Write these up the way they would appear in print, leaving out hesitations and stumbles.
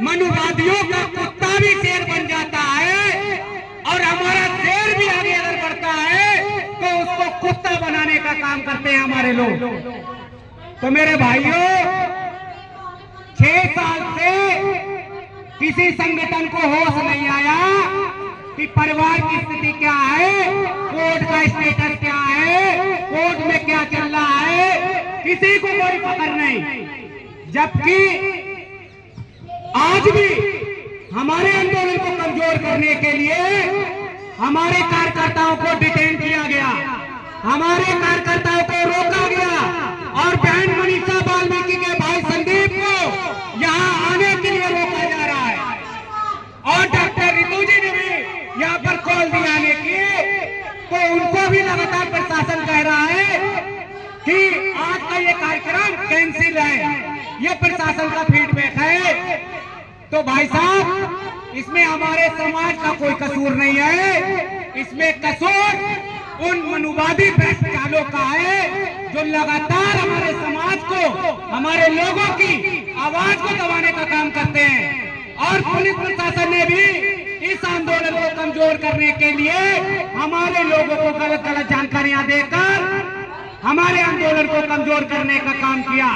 मनुवादियों का कुत्ता भी शेर बन जाता है और हमारा शेर भी आगे अगर बढ़ता है तो उसको कुत्ता बनाने का काम करते हैं हमारे लोग। तो मेरे भाइयों, 6 साल से किसी संगठन को होश नहीं आया कि परिवार की स्थिति क्या है, कोर्ट का स्टेटस क्या है, कोर्ट में क्या चल रहा है, किसी को कोई पकड़ नहीं। जबकि आज भी हमारे आंदोलन को कमजोर करने के लिए हमारे कार्यकर्ताओं को डिटेन किया गया, हमारे कार्यकर्ताओं को रोका गया और बहन मनीषा वाल्मीकि के भाई संदीप को यहां आने के लिए रोका जा रहा है। और डॉक्टर रितु जी ने भी यहाँ पर कॉल दिया आने की, तो उनको भी लगातार प्रशासन कह रहा है कि आज का ये कार्यक्रम कैंसिल है। ये प्रशासन का फीडबैक है। तो भाई साहब, इसमें हमारे समाज का कोई कसूर नहीं है, इसमें कसूर उन मनुवादी भ्रष्टाचारों का है जो लगातार हमारे समाज को, हमारे लोगों की आवाज को दबाने का काम करते हैं। और पुलिस प्रशासन ने भी इस आंदोलन को कमजोर करने के लिए हमारे लोगों को गलत गलत जानकारियां देकर हमारे आंदोलन को कमजोर करने का काम किया।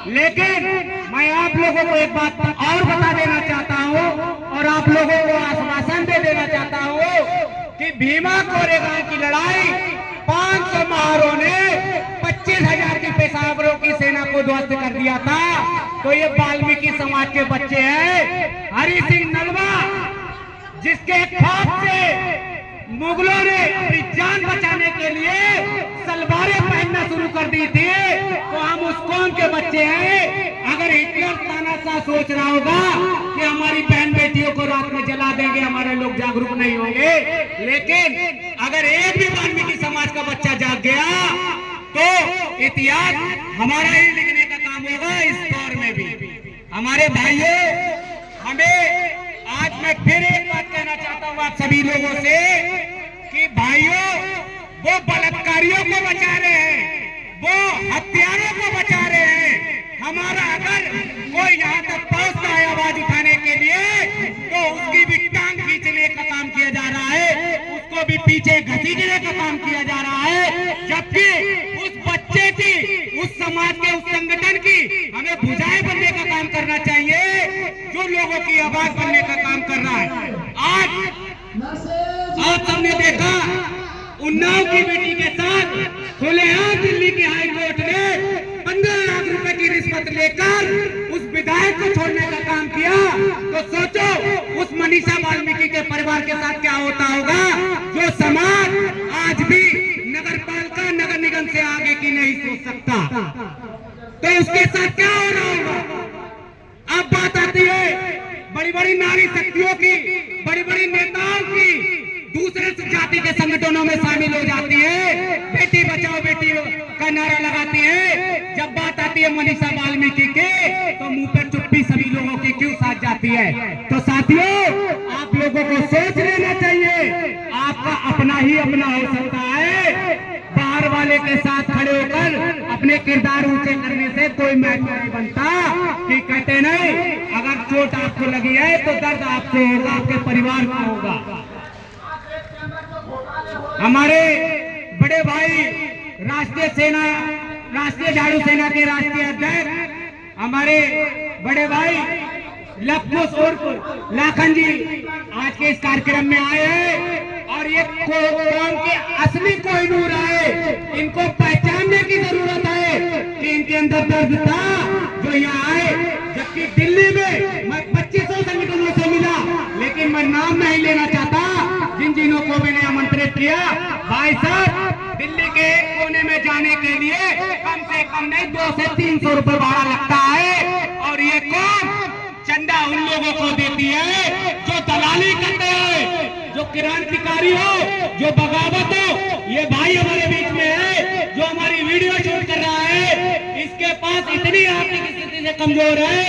लेकिन मैं आप लोगों को एक बात और बता देना चाहता हूं और आप लोगों को आश्वासन दे देना चाहता हूं कि भीमा कोरेगांव की लड़ाई 500 महारों ने 25,000 की पेशावरों की सेना को ध्वस्त कर दिया था। तो ये वाल्मीकि समाज के बच्चे हैं। हरि सिंह नलवा, जिसके खौफ से मुगलों ने अपनी जान बचाने के लिए सलवारें पहनना शुरू कर दी थी, तो हम उस कौम के बच्चे हैं। अगर हिटलर तानाशाह सोच रहा होगा कि हमारी बहन बेटियों को रात में जला देंगे, हमारे लोग जागरूक नहीं होंगे, लेकिन अगर एक भी वाल्मीकि समाज का बच्चा जाग गया तो इतिहास हमारा ही लिखने का काम होगा इस दौर में भी। हमारे भाइयों, हमें आज मैं फिर एक बात कहना चाहता हूं आप सभी लोगों से कि भाइयों, वो बलात्कारियों को बचा रहे हैं, वो हत्यारों को बचा रहे हैं। हमारा अगर कोई यहाँ तक पहुंचता है आवाज उठाने के लिए, तो उसकी भी टांग खींचने का काम किया जा रहा है, उसको भी पीछे घसीटने का काम किया जा रहा है। जबकि उस बच्चे की, उस समाज के, उस संगठन की हमें भुजाएं बनने का काम करना चाहिए, जो लोगों की आवाज बनने का काम कर रहा है। आज हमने देखा उन्नाव की बेटी के साथ खुलेआम दिल्ली की हाई कोर्ट ने 15 लाख रुपए की रिश्वत लेकर उस विधायक को छोड़ने का काम किया। तो सोचो उस मनीषा वाल्मीकि के परिवार के साथ क्या होता होगा, जो समाज आज भी नगर पालिका, नगर निगम से आगे की नहीं सोच सकता, तो उसके साथ क्या हो रहा होगा। अब बात आती है बड़ी बड़ी नारी शक्तियों की, बड़ी बड़ी नेताओं की, दूसरे जाति के संगठनों में शामिल हो जाती है, बेटी बचाओ बेटी का नारा लगाती है। जब बात आती है मनीषा वाल्मीकि की, तो मुंह पर चुप्पी सभी लोगों की क्यों साथ जाती है। तो साथियों, आप लोगों को सोच लेना चाहिए, आपका अपना ही अपना हो सकता है। बाहर वाले के साथ खड़े होकर अपने किरदार ऊंचे करने से कोई मैच नहीं बनता। कि कहते नहीं, अगर चोट आपको लगी है तो दर्द आपको होगा, आपके परिवार को होगा। हमारे बड़े भाई राष्ट्रीय झाड़ू सेना के राष्ट्रीय अध्यक्ष हमारे बड़े भाई लखनऊ उर्फ लाखन जी आज के इस कार्यक्रम में आए हैं और ये कौम के असली कोहिनूर आए। इनको पहचानने की जरूरत है कि इनके अंदर दर्द था जो यहाँ आए। जबकि दिल्ली में मैं 2500 संगठनों से मिला, लेकिन मैं नाम नहीं लेना चाहता जिन को मैंने आमंत्रित किया। भाई साहब, दिल्ली के एक कोने में जाने के लिए कम से कम नहीं 200 से 300 रुपए भाड़ा लगता है। और ये कौन चंदा उन लोगों को देती है जो दलाली करते हैं, जो क्रांतिकारी हो, जो बगावत हो। ये भाई हमारे बीच में है जो हमारी वीडियो शूट कर रहा है। इसके पास इतनी आर्थिक स्थिति से कमजोर है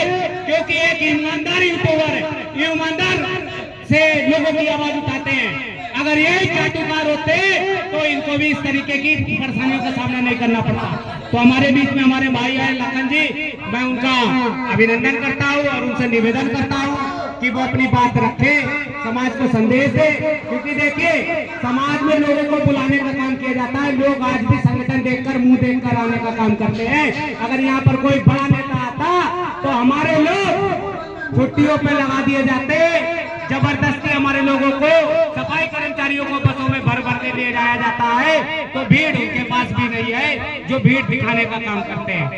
क्योंकि एक ईमानदार यूट्यूबर है, ईमानदार से लोगों की आवाज उठाते हैं। अगर यही चाटुकार होते तो इनको भी इस तरीके की परेशानियों का सामना नहीं करना पड़ता। तो हमारे बीच में हमारे भाई आए लखन जी, मैं उनका अभिनंदन करता हूँ और उनसे निवेदन करता हूँ कि वो अपनी बात रखे, समाज को संदेश दे। क्योंकि देखिए समाज में लोगों को बुलाने का काम किया जाता है, लोग आज भी संगठन देखकर मुंह देखकर आने का काम करते हैं। अगर यहाँ पर कोई बड़ा नेता आता तो हमारे लोग छुट्टियों पे लगा दिए जाते, जबरदस्ती हमारे लोगों को, सफाई कर्मचारियों को बसों में भर भर के ले जाया जाता है। तो भीड़ उनके पास भी नहीं है जो भीड़ दिखाने का काम करते हैं।